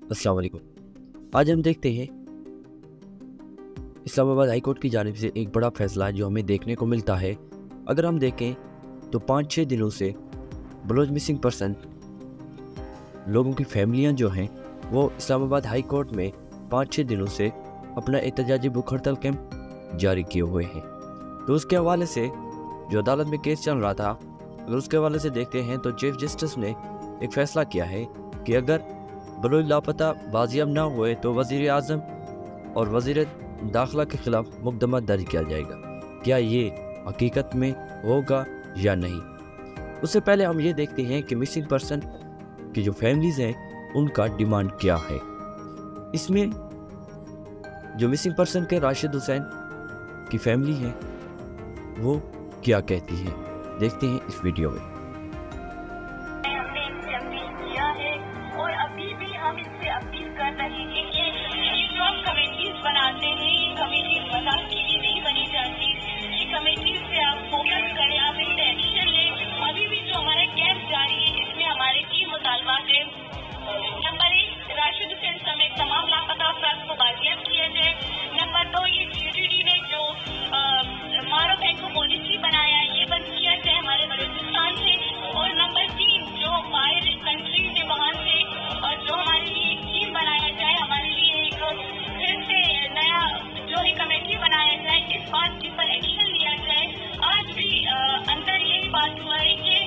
अस्सलाम वालेकुम। आज हम देखते हैं इस्लामाबाद हाई कोर्ट की जानिब से एक बड़ा फैसला जो हमें देखने को मिलता है। अगर हम देखें तो 5-6 दिनों से बलोच मिसिंग पर्सन लोगों की फैमिलियां जो हैं वो इस्लामाबाद हाई कोर्ट में 5-6 दिनों से अपना एहतजाजी भूख हड़ताल कैंप जारी किए हुए हैं। तो उसके हवाले से जो अदालत में केस चल रहा था, अगर उसके हवाले से देखते हैं तो चीफ जस्टिस ने एक फ़ैसला किया है कि अगर बलोच लापता बाजियाब ना हुए तो वज़ीर आज़म और वज़ीर दाखिला के ख़िलाफ़ मुकदमा दर्ज किया जाएगा। क्या ये हकीकत में होगा या नहीं? उससे पहले हम ये देखते हैं कि मिसिंग पर्सन की जो फैमिलीज़ हैं उनका डिमांड क्या है। इसमें जो मिसिंग पर्सन के राशिद हुसैन की फैमिली है वो क्या कहती है, देखते हैं इस वीडियो में। हमने इनसे अपील किया है और अभी भी हम इनसे अपील कर रहे हैं कि ये जो आप कमेटीज बनाते हैं, ये कमेटीज मजाक के लिए नहीं बनी जाती। ये कमेटीज से आप फोकस करें, आप इन पे एक्शन लें। अभी भी जो हमारा कैंप जारी है इसमें हमारे 3 मुतालबात है। नंबर 1, राशिद हुसैन समेत तमाम लापता अफराद को बाजियाब किया जाए। नंबर 2, ये CTD ने जो मारो बैंक को पॉलिसी बनाया ये बंद किया जाए हमारे बलूचिस्तान से। और नंबर 3, जो बाहर कंट्री से वहाँ से और जो हमारे लिए एक टीम बनाया जाए, हमारे लिए एक फिर से नया जो है कमेटी बनाया जाए, इस बात के ऊपर एक्शन लिया जाए। आज भी अंदर यही बात हुआ है कि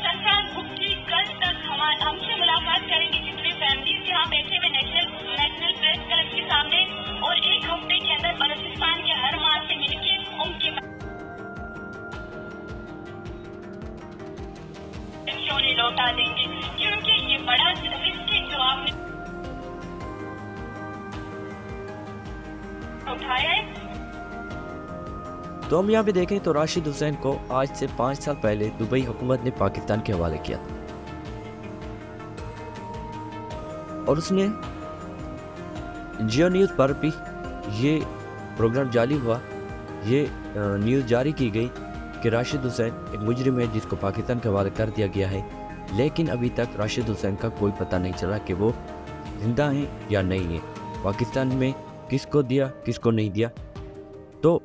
सरकार मुफ्ती कल तक हमसे मुलाकात करेंगे जितने फैमिलीज यहाँ बैठे हुए नेशनल प्रेस क्लब के सामने, और 1 हफ्ते के अंदर बलूचिस्तान के हर माह से मिलके उनके चोरी लौटा देंगे, क्योंकि ये बड़ा रिस्क है जो आपने उठाया है। तो हम यहाँ पे देखें तो राशिद हुसैन को आज से 5 साल पहले दुबई हुकूमत ने पाकिस्तान के हवाले किया था और उसने जियो न्यूज़ पर भी ये प्रोग्राम जारी हुआ, ये न्यूज़ जारी की गई कि राशिद हुसैन एक मुजरिम है जिसको पाकिस्तान के हवाले कर दिया गया है। लेकिन अभी तक राशिद हुसैन का कोई पता नहीं चला कि वो जिंदा हैं या नहीं है, पाकिस्तान में किसको दिया किसको नहीं दिया। तो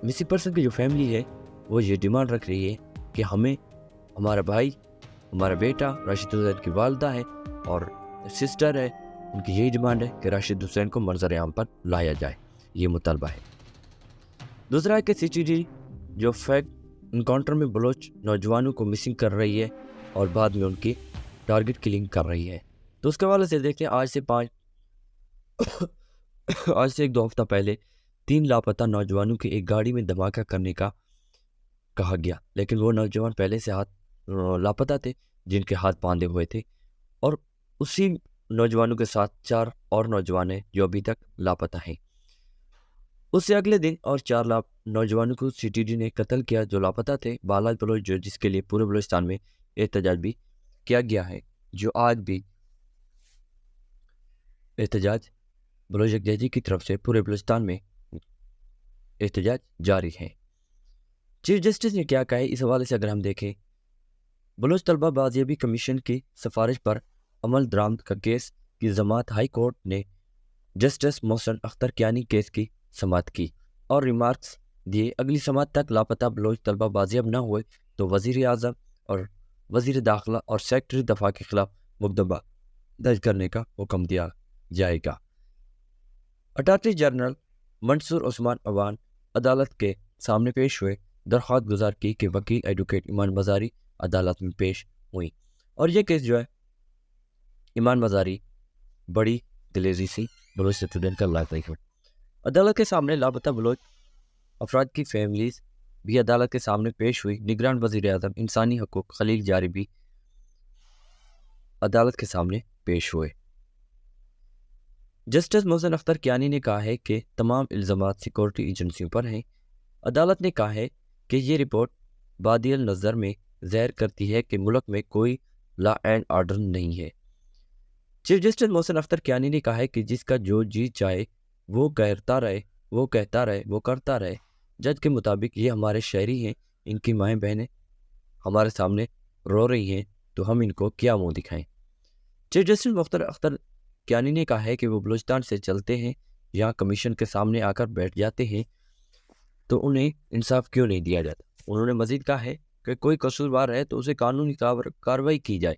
मिसिंग पर्सन की जो फैमिली है वो ये डिमांड रख रही है कि हमें हमारा भाई, हमारा बेटा, राशिद हुसैन की वालदा है और सिस्टर है, उनकी यही डिमांड है कि राशिद हुसैन को मंजर आम पर लाया जाए, ये मुतालबा है। दूसरा है कि CTD जो फैक्ट इनकाउंटर में बलोच नौजवानों को मिसिंग कर रही है और बाद में उनकी टारगेट किलिंग कर रही है। तो उसके हवाले से देखते हैं आज से 1-2 हफ्ता पहले 3 लापता नौजवानों की एक गाड़ी में धमाका करने का कहा गया, लेकिन वो नौजवान पहले से लापता थे जिनके हाथ बांधे हुए थे, और उसी नौजवानों के साथ 4 और नौजवान हैं जो अभी तक लापता हैं। उससे अगले दिन और 4 नौजवानों को CTD ने कत्ल किया जो लापता थे, बाला बलोच, जो जिसके लिए पूरे बलूचिस्तान में एहतजाज भी किया गया है, जो आज भी एहतजाज बलोच यकजहती की तरफ से पूरे बलूचिस्तान में एहतजाज जारी है। चीफ जस्टिस ने क्या कहा है इस हवाले से अगर हम देखें, बलोच तलबा बाजियाबी कमीशन की सिफारिश पर अमल दरामद का केस की जमात हाई कोर्ट ने जस्टिस मोहसिन अख्तर कियानी केस की समाअत की और रिमार्क्स दिए। अगली समाअत तक लापता बलोच तलबा बाजियाब न हुए तो वज़ीर आज़म और वज़ीर दाखिला और सेक्रेटरी दफा के खिलाफ मुकदमा दर्ज करने का हुक्म दिया जाएगा। अटॉर्नी जनरल मंसूर उस्मान अवान अदालत के सामने पेश हुए, दरख्वास्त गुजार की कि वकील एडवोकेट ईमान मज़ारी अदालत में पेश हुई, और ये केस जो है ईमान मज़ारी बड़ी दिलेरी से बलोच स्टूडेंट का लाइफ है। अदालत के सामने लापता बलोच अफराद की फैमिलीज भी अदालत के सामने पेश हुई। निगरान वज़ीर आज़म इंसानी हकूक़ खलील जारी भी अदालत के सामने पेश हुए। जस्टिस मोहसिन अख्तर कियानी ने कहा है कि तमाम इल्ज़ामात सिक्योरिटी एजेंसियों पर हैं। अदालत ने कहा है कि ये रिपोर्ट बादियल नज़र में ज़ाहिर करती है कि मुल्क में कोई लॉ एंड ऑर्डर नहीं है। चीफ जस्टिस मोहसिन अख्तर कियानी ने कहा है कि जिसका जो जी चाहे वो कहता रहे, वो करता रहे। जज के मुताबिक ये हमारे शहरी हैं, इनकी माएँ बहनें हमारे सामने रो रही हैं, तो हम इनको क्या मुँह दिखाएं। चीफ जस्टिस मुख्तार अख्तर कियानी ने कहा है कि वो बलूचिस्तान से चलते हैं, यहाँ कमीशन के सामने आकर बैठ जाते हैं तो उन्हें इंसाफ क्यों नहीं दिया जाता। उन्होंने मजीद कहा है कि कोई कसूरवार है तो उसे कानूनी कार्रवाई की जाए,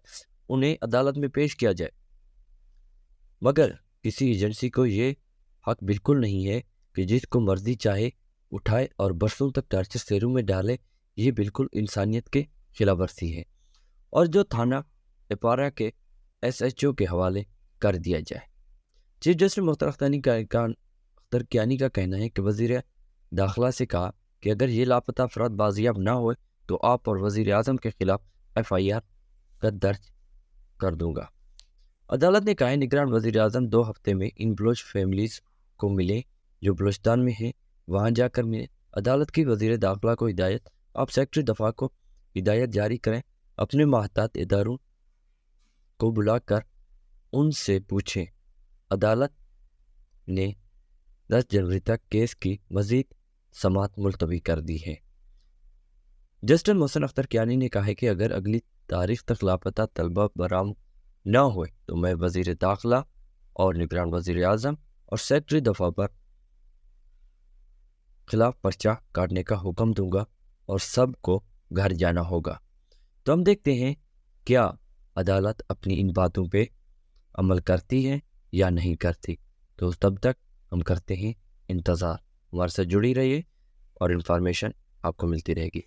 उन्हें अदालत में पेश किया जाए, मगर किसी एजेंसी को ये हक बिल्कुल नहीं है कि जिसको मर्जी चाहे उठाए और बरसों तक टार्चर सेरों में डाले। ये बिल्कुल इंसानियत के खिलाफ वर्जी है और जो थाना एपारा के SHO के हवाले कर दिया जाए। चीफ जस्टिस मुख्तार अख्तर कियानी का कहना है कि वज़ीर दाखिला से कहा कि अगर ये लापता अफराद बाजियाब ना हो तो आप और वज़ीर आज़म के खिलाफ FIR का दर्ज कर दूंगा। अदालत ने कहा है निगरान वज़ीर आज़म 2 हफ्ते में इन बलोच फैमिलीज़ को मिले जो बलूचिस्तान में हैं, वहाँ जाकर मिले। अदालत की वज़ीर दाखिला को हिदायत, आप सेक्रेटरी दफा को हिदायत जारी करें, अपने माहतात इदारों को बुलाकर उनसे पूछें। अदालत ने 10 जनवरी तक केस की मज़ीद समाअत मुलतवी कर दी है। जस्टिस मोहसिन अख्तर कियानी ने कहा है कि अगर अगली तारीख तक लापता तलबा बरामद न हुए तो मैं वज़ीर दाखिला और निगरान वज़ीर आज़म और सेक्रेटरी दफा पर खिलाफ पर्चा काटने का हुक्म दूंगा और सब को घर जाना होगा। तो हम देखते हैं क्या अदालत अपनी इन बातों पे अमल करती है या नहीं करती। तो तब तक हम करते हैं इंतज़ार। हमारे साथ जुड़ी रहिए और इन्फॉर्मेशन आपको मिलती रहेगी।